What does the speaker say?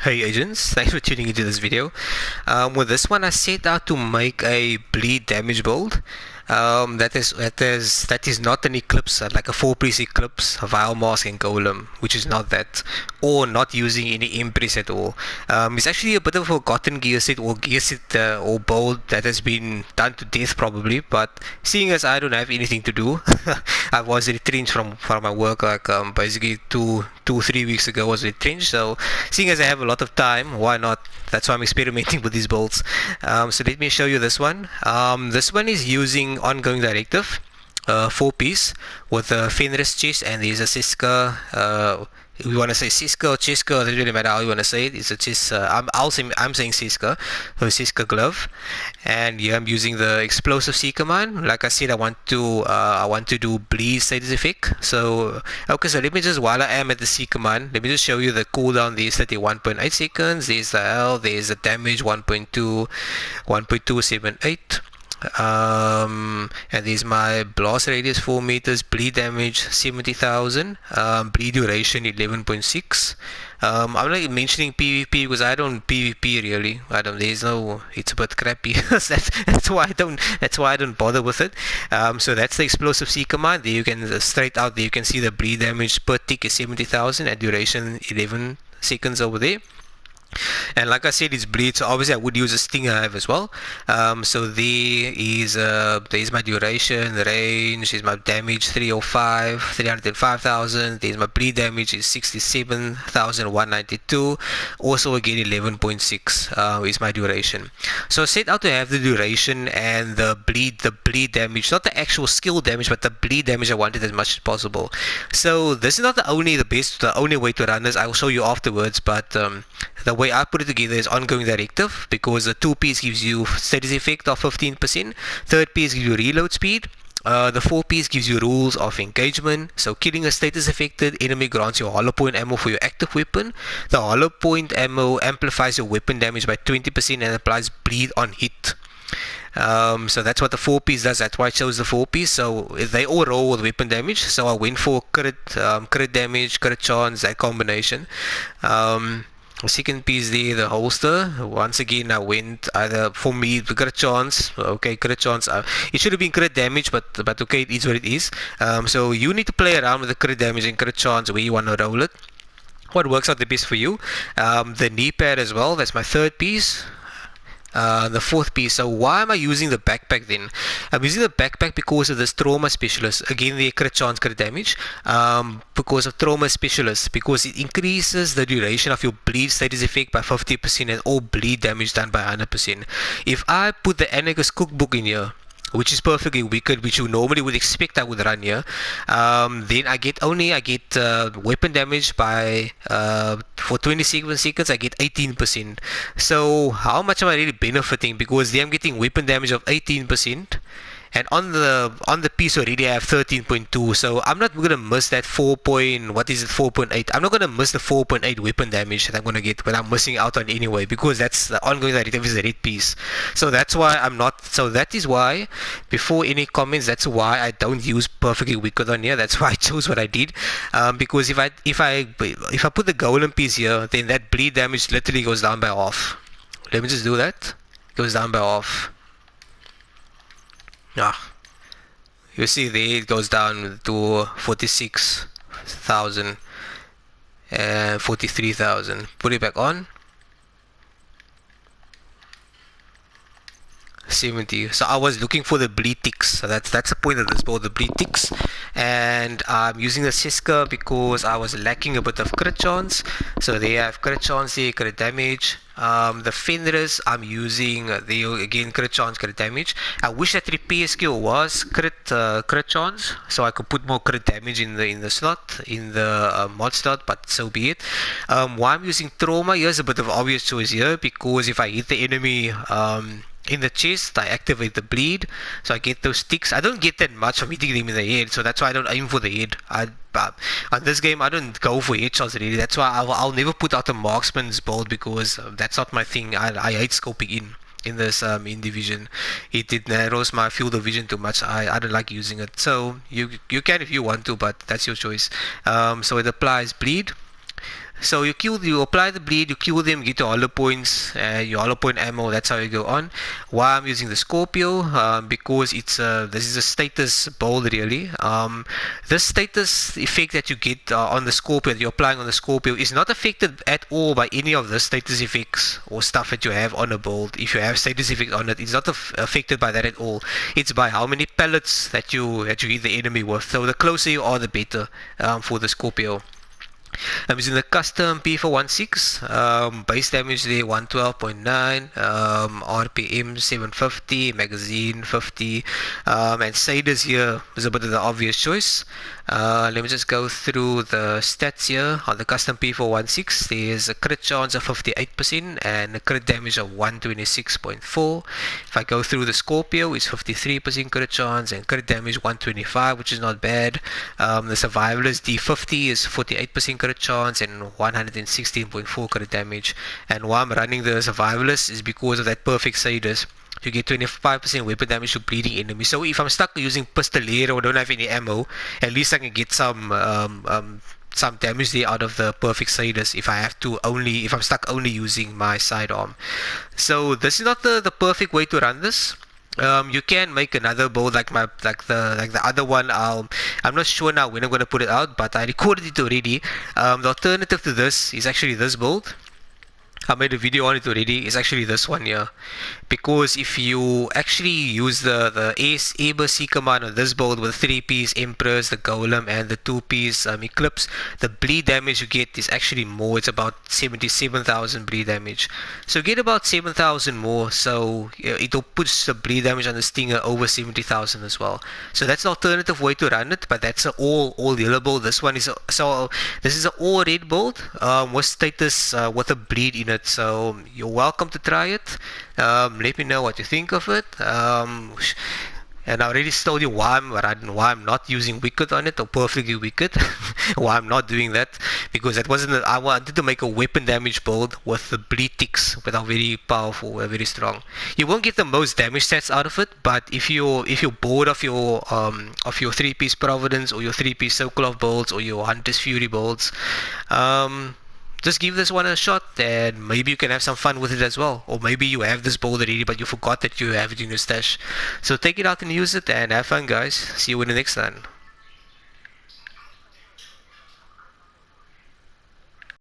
Hey agents, thanks for tuning into this video. With this one, I set out to make a bleed damage build. That is not an Eclipse, like a 4-piece Eclipse, a Vile Mask and Golem, which is not that, or not using any Empress at all. It's actually a bit of a forgotten gear set or build that has been done to death probably. But seeing as I don't have anything to do, I was retrenched from my work basically 3 weeks ago. I was retrenched, so seeing as I have a lot of time, why not? That's why I'm experimenting with these builds. So let me show you this one. This one is using Ongoing Directive, 4-piece with a Fenris chest, and there's a Siska. We want to say Siska or Cheska, it doesn't really matter how you want to say it. It's a chest. I'm saying Siska, so Siska glove, and yeah, I'm using the explosive C command. Like I said, I want to do bleed status effect. So okay, so let me just, while I am at the C command, let me just show you the cooldown. There's 31.8 seconds. There's the L. There's the damage 1.278. And there's my blast radius 4 meters, bleed damage 70,000, bleed duration 11.6. I'm not mentioning PvP because I don't PvP really. It's a bit crappy. That's why I don't bother with it. So that's the explosive C command. There you can straight out there you can see the bleed damage per tick is 70,000 and duration 11 seconds over there. And like I said, it's bleed, so obviously I would use a stinger hive as well. So there's my duration, the range, there's my damage 305,000. There's my bleed damage is 67,192. Also again 11.6 is my duration. So set out to have the duration and the bleed damage, not the actual skill damage, but the bleed damage I wanted as much as possible. So this is not the only way to run this. I will show you afterwards, but the way I put it together is Ongoing Directive, because the 2-piece gives you status effect of 15%, 3rd-piece gives you reload speed, the 4-piece gives you rules of engagement. So killing a status affected enemy grants you hollow point ammo for your active weapon. The hollow point ammo amplifies your weapon damage by 20% and applies bleed on hit. So that's what the 4-piece does. That's why I chose the 4-piece. So they all roll with weapon damage. So I went for crit damage, crit chance, that combination. Second piece there, the holster. Once again, I went either, for me, the crit chance. Okay, crit chance. It should have been crit damage, but okay, it is what it is. So you need to play around with the crit damage and crit chance where you want to roll it. What works out the best for you? The knee pad as well. That's my 3rd piece. The 4th piece. So why am I using the backpack then? I'm using the backpack because of this trauma specialist. Again, the crit chance, crit damage. Because of trauma specialist, because it increases the duration of your bleed status effect by 50% and all bleed damage done by 100%. If I put the Anarchist cookbook in here, which is perfectly wicked, which you normally would expect I would run here, then I get weapon damage by for 27 seconds I get 18%. So how much am I really benefiting? Because then I'm getting weapon damage of 18%, and on the piece already I have 13.2. So I'm not gonna miss that 4.8. I'm not gonna miss the 4.8 weapon damage that I'm gonna get, but I'm missing out on anyway, because that's the Ongoing Directive is the red piece. So that's why I'm not. So that is why, before any comments, that's why I don't use perfectly wicked on here. That's why I chose what I did. Because if I put the golem piece here, then that bleed damage literally goes down by half. Let me just do that. It goes down by half. You see there it goes down to 46,000 and 43,000. Put it back on. 70. So I was looking for the bleed ticks. So that's the point of this build, the bleed ticks. And I'm using the Siska because I was lacking a bit of crit chance. So they have crit chance there, crit damage. The Fenris I'm using again crit chance, crit damage. I wish that repair skill was crit chance, so I could put more crit damage in the slot, in the mod slot, but so be it. Why I'm using trauma, here's a bit of obvious choice here, because if I hit the enemy in the chest, I activate the bleed, so I get those ticks. I don't get that much of hitting them in the head, so that's why I don't aim for the head. On this game, I don't go for headshots really. That's why I'll never put out a marksman's build, because that's not my thing. I hate scoping in this in division. It narrows my field of vision too much. I don't like using it. So you can if you want to, but that's your choice. So it applies bleed. So you apply the bleed, you kill them, get your hollow points, your hollow point ammo. That's how you go on. Why I'm using the Scorpio, because this is a status build really. This status effect that you get on the Scorpio, that you're applying on the Scorpio, is not affected at all by any of the status effects or stuff that you have on a build. If you have status effect on it, it's not affected by that at all. It's by how many pellets that you hit the enemy with. So the closer you are, the better for the Scorpio. I'm using the custom P416, base damage there 112.9, RPM 750, magazine 50, and shaders here is a bit of the obvious choice. Let me just go through the stats here. On the custom P416, there's a crit chance of 58% and a crit damage of 126.4. If I go through the Scorpio, it's 53% crit chance and crit damage 125, which is not bad. The Survivalist D50 is 48% crit chance and 116.4 crit damage. And why I'm running the Survivalist is because of that perfect shaders. You get 25% weapon damage to bleeding enemies. So if I'm stuck using Pistolero or don't have any ammo, at least I can get some damage there out of the perfect shaders if I'm stuck only using my sidearm. So this is not the perfect way to run this. You can make another build like the other one. I'm not sure now when I'm going to put it out, but I recorded it already. The alternative to this is actually this build. I made a video on it already. It's actually this one here, because if you actually use the Air C command on this build with 3-piece Empress, the Golem, and the 2-piece Eclipse, the bleed damage you get is actually more. It's about 77,000 bleed damage. So get about 7,000 more. So it'll push the bleed damage on the Stinger over 70,000 as well. So that's the alternative way to run it. But that's an all yellow build. This one is this is an all red build with status with a bleed in it. So you're welcome to try it. Let me know what you think of it. And I already told you why I'm not using Wicked on it, or Perfectly Wicked. Why I'm not doing that, because I wanted to make a weapon damage build with the bleed ticks, that are very powerful, very strong. You won't get the most damage stats out of it, but if you're bored of your 3-piece Providence or your 3-piece Circle of builds or your Hunter's Fury builds, just give this one a shot, and maybe you can have some fun with it as well. Or maybe you have this build already but you forgot that you have it in your stash. So take it out and use it and have fun, guys. See you in the next one.